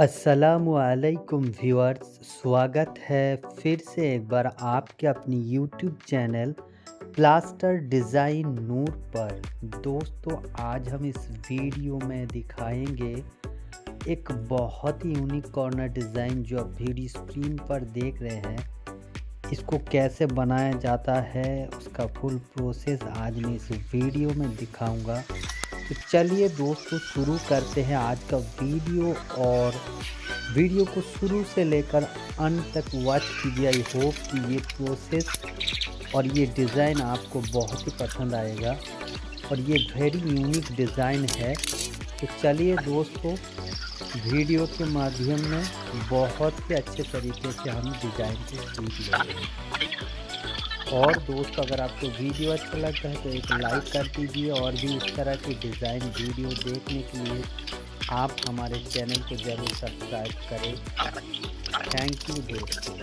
अस्सलामुअलैकुम व्यूअर्स, स्वागत है फिर से एक बार आपके अपनी यूट्यूब चैनल प्लास्टर डिज़ाइन नूर पर। दोस्तों, आज हम इस वीडियो में दिखाएंगे एक बहुत ही यूनिक कॉर्नर डिज़ाइन जो आप वीडियो स्क्रीन पर देख रहे हैं। इसको कैसे बनाया जाता है, उसका फुल प्रोसेस आज मैं इस वीडियो में दिखाऊंगा। तो चलिए दोस्तों, शुरू करते हैं आज का वीडियो। और वीडियो को शुरू से लेकर अंत तक वॉच कीजिए। आई होप कि ये प्रोसेस और ये डिज़ाइन आपको बहुत ही पसंद आएगा और ये वेरी यूनिक डिज़ाइन है। तो चलिए दोस्तों, वीडियो के माध्यम में बहुत ही अच्छे तरीके से हम डिज़ाइन को सीख लेंगे। और दोस्तों, अगर आपको वीडियो अच्छा लगता है तो एक लाइक कर दीजिए और भी इस तरह की डिज़ाइन वीडियो देखने के लिए आप हमारे चैनल को ज़रूर सब्सक्राइब करें। थैंक यू दोस्तों।